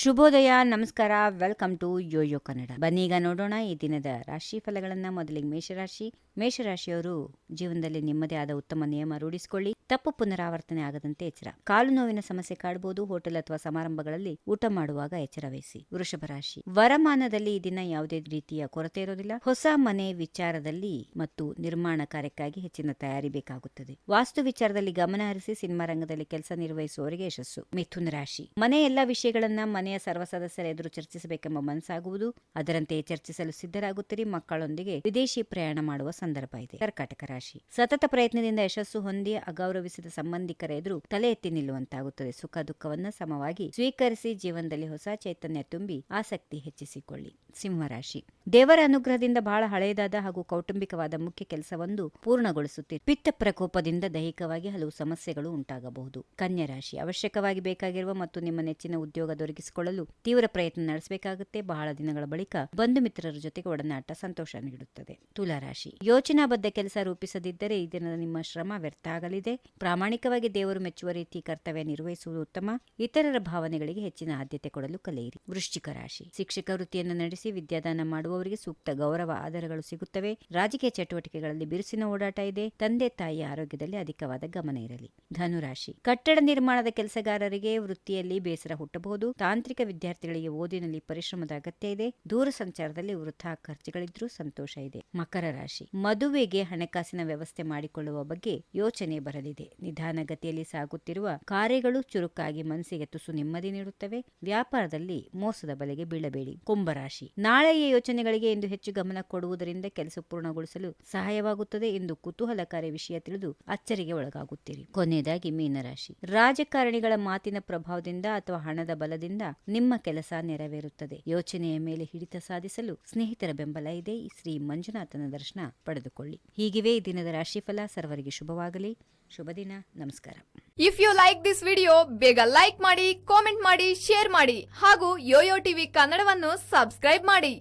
ಶುಭೋದಯ, ನಮಸ್ಕಾರ, welcome to Yoyo Kannada. ಬನ್ನೀಗ ನೋಡೋಣ ಈ ದಿನದ ರಾಶಿ ಫಲಗಳನ್ನ. ಮೊದಲಿಗೆ ಮೇಷರಾಶಿಯವರು ಜೀವನದಲ್ಲಿ ನಿಮ್ಮದೇ ಆದ ಉತ್ತಮ ನಿಯಮ ರೂಢಿಸಿಕೊಳ್ಳಿ. ತಪ್ಪು ಪುನರಾವರ್ತನೆ ಆಗದಂತೆ ಎಚ್ಚರ. ಕಾಲು ನೋವಿನ ಸಮಸ್ಯೆ ಕಾಡಬಹುದು. ಹೋಟೆಲ್ ಅಥವಾ ಸಮಾರಂಭಗಳಲ್ಲಿ ಊಟ ಮಾಡುವಾಗ ಎಚ್ಚರ ವಹಿಸಿ. ವೃಷಭ ರಾಶಿ, ವರಮಾನದಲ್ಲಿ ಈ ದಿನ ಯಾವುದೇ ರೀತಿಯ ಕೊರತೆ ಇರೋದಿಲ್ಲ. ಹೊಸ ಮನೆ ವಿಚಾರದಲ್ಲಿ ಮತ್ತು ನಿರ್ಮಾಣ ಕಾರ್ಯಕ್ಕಾಗಿ ಹೆಚ್ಚಿನ ತಯಾರಿ ಬೇಕಾಗುತ್ತದೆ. ವಾಸ್ತು ವಿಚಾರದಲ್ಲಿ ಗಮನ ಹರಿಸಿ. ಸಿನಿಮಾ ರಂಗದಲ್ಲಿ ಕೆಲಸ ನಿರ್ವಹಿಸುವವರಿಗೆ ಯಶಸ್ಸು. ಮಿಥುನ ರಾಶಿ, ಮನೆಯ ಎಲ್ಲಾ ವಿಷಯಗಳನ್ನ ಮನೆಯ ಸರ್ವ ಸದಸ್ಯರ ಎದುರು ಚರ್ಚಿಸಬೇಕೆಂಬ ಮನಸ್ಸಾಗುವುದು. ಅದರಂತೆ ಚರ್ಚಿಸಲು ಸಿದ್ಧರಾಗುತ್ತೀರಿ. ಮಕ್ಕಳೊಂದಿಗೆ ವಿದೇಶಿ ಪ್ರಯಾಣ ಮಾಡುವ ಸಂದರ್ಭ ಇದೆ. ಕರ್ಕಾಟಕ ರಾಶಿ, ಸತತ ಪ್ರಯತ್ನದಿಂದ ಯಶಸ್ಸು ಹೊಂದಿ ಅಗೌರವಿಸಿದ ಸಂಬಂಧಿಕರ ಎದುರು ತಲೆ ಎತ್ತಿ ನಿಲ್ಲುವಂತಾಗುತ್ತದೆ. ಸುಖ ದುಃಖವನ್ನ ಸಮವಾಗಿ ಸ್ವೀಕರಿಸಿ ಜೀವನದಲ್ಲಿ ಹೊಸ ಚೈತನ್ಯ ತುಂಬಿ ಆಸಕ್ತಿ ಹೆಚ್ಚಿಸಿಕೊಳ್ಳಿ. ಸಿಂಹರಾಶಿ, ದೇವರ ಅನುಗ್ರಹದಿಂದ ಬಹಳ ಹಳೆಯದಾದ ಹಾಗೂ ಕೌಟುಂಬಿಕವಾದ ಮುಖ್ಯ ಕೆಲಸವೊಂದು ಪೂರ್ಣಗೊಳಿಸುತ್ತೀರಿ. ಪಿತ್ತ ಪ್ರಕೋಪದಿಂದ ದೈಹಿಕವಾಗಿ ಹಲವು ಸಮಸ್ಯೆಗಳು ಉಂಟಾಗಬಹುದು. ಕನ್ಯಾ ರಾಶಿ, ಅವಶ್ಯಕವಾಗಿ ಬೇಕಾಗಿರುವ ಮತ್ತು ನಿಮ್ಮ ನೆಚ್ಚಿನ ಉದ್ಯೋಗ ದೊರಕಿಸಿಕೊಳ್ಳಲು ತೀವ್ರ ಪ್ರಯತ್ನ ನಡೆಸಬೇಕಾಗುತ್ತೆ. ಬಹಳ ದಿನಗಳ ಬಳಿಕ ಬಂಧು ಮಿತ್ರರ ಜೊತೆಗೆ ಒಡನಾಟ ಸಂತೋಷ ನೀಡುತ್ತದೆ. ತುಲಾ ರಾಶಿ, ಯೋಚನಾಬದ್ಧ ಕೆಲಸ ರೂಪಿಸದಿದ್ದರೆ ಈ ದಿನದ ನಿಮ್ಮ ಶ್ರಮ ವ್ಯರ್ಥ ಆಗಲಿದೆ. ಪ್ರಾಮಾಣಿಕವಾಗಿ ದೇವರು ಮೆಚ್ಚುವ ರೀತಿ ಕರ್ತವ್ಯ ನಿರ್ವಹಿಸುವುದು ಉತ್ತಮ. ಇತರರ ಭಾವನೆಗಳಿಗೆ ಹೆಚ್ಚಿನ ಆದ್ಯತೆ ಕೊಡಲು ಕಲಿಯಿರಿ. ವೃಶ್ಚಿಕ ರಾಶಿ, ಶಿಕ್ಷಕ ವೃತ್ತಿಯನ್ನು ನಡೆಸಿ ವಿದ್ಯಾದಾನ ಮಾಡುವವರಿಗೆ ಸೂಕ್ತ ಗೌರವ ಆಧಾರಗಳು ಸಿಗುತ್ತವೆ. ರಾಜಕೀಯ ಚಟುವಟಿಕೆಗಳಲ್ಲಿ ಬಿರುಸಿನ ಓಡಾಟ ಇದೆ. ತಂದೆ ತಾಯಿಯ ಆರೋಗ್ಯದಲ್ಲಿ ಅಧಿಕವಾದ ಗಮನ ಇರಲಿ. ಧನುರಾಶಿ, ಕಟ್ಟಡ ನಿರ್ಮಾಣದ ಕೆಲಸಗಾರರಿಗೆ ವೃತ್ತಿಯಲ್ಲಿ ಬೇಸರ ಹುಟ್ಟಬಹುದು. ತಾಂತ್ರಿಕ ವಿದ್ಯಾರ್ಥಿಗಳಿಗೆ ಓದಿನಲ್ಲಿ ಪರಿಶ್ರಮದ ಅಗತ್ಯ ಇದೆ. ದೂರ ಸಂಚಾರದಲ್ಲಿ ವೃಥಾ ಖರ್ಚುಗಳಿದ್ರೂ ಸಂತೋಷ ಇದೆ. ಮಕರ ರಾಶಿ, ಮದುವೆಗೆ ಹಣಕಾಸಿನ ವ್ಯವಸ್ಥೆ ಮಾಡಿಕೊಳ್ಳುವ ಬಗ್ಗೆ ಯೋಚನೆ ಬರಲಿದೆ. ನಿಧಾನಗತಿಯಲ್ಲಿ ಸಾಗುತ್ತಿರುವ ಕಾರ್ಯಗಳು ಚುರುಕಾಗಿ ಮನಸ್ಸಿಗೆ ತುಸು ನೆಮ್ಮದಿ ನೀಡುತ್ತವೆ. ವ್ಯಾಪಾರದಲ್ಲಿ ಮೋಸದ ಬಲೆಗೆ ಬೀಳಬೇಡಿ. ಕುಂಭರಾಶಿ, ನಾಳೆಯ ಯೋಚನೆಗಳಿಗೆ ಇಂದು ಹೆಚ್ಚು ಗಮನ ಕೊಡುವುದರಿಂದ ಕೆಲಸ ಪೂರ್ಣಗೊಳಿಸಲು ಸಹಾಯವಾಗುತ್ತದೆ. ಎಂದು ಕುತೂಹಲಕಾರಿ ವಿಷಯ ತಿಳಿದು ಅಚ್ಚರಿಗೆ ಒಳಗಾಗುತ್ತೀರಿ. ಕೊನೆಯದಾಗಿ ಮೀನರಾಶಿ, ರಾಜಕಾರಣಿಗಳ ಮಾತಿನ ಪ್ರಭಾವದಿಂದ ಅಥವಾ ಹಣದ ಬಲದಿಂದ ನಿಮ್ಮ ಕೆಲಸ ನೆರವೇರುತ್ತದೆ. ಯೋಚನೆಯ ಮೇಲೆ ಹಿಡಿತ ಸಾಧಿಸಲು ಸ್ನೇಹಿತರ ಬೆಂಬಲ ಇದೆ. ಶ್ರೀ ಮಂಜುನಾಥನ ದರ್ಶನ ಪಡೆದುಕೊಳ್ಳಿ. ಹೀಗಿವೆ ಈ ದಿನದ ರಾಶಿಫಲ. ಸರ್ವರಿಗೆ ಶುಭವಾಗಲಿ. ಶುಭ ದಿನ. ನಮಸ್ಕಾರ. If you like this video, ಬೇಗ ಲೈಕ್ ಮಾಡಿ, ಕಾಮೆಂಟ್ ಮಾಡಿ, ಶೇರ್ ಮಾಡಿ ಹಾಗೂ ಯೋಯೋ ಟಿವಿ ಕನ್ನಡವನ್ನು ಸಬ್ಸ್ಕ್ರೈಬ್ ಮಾಡಿ.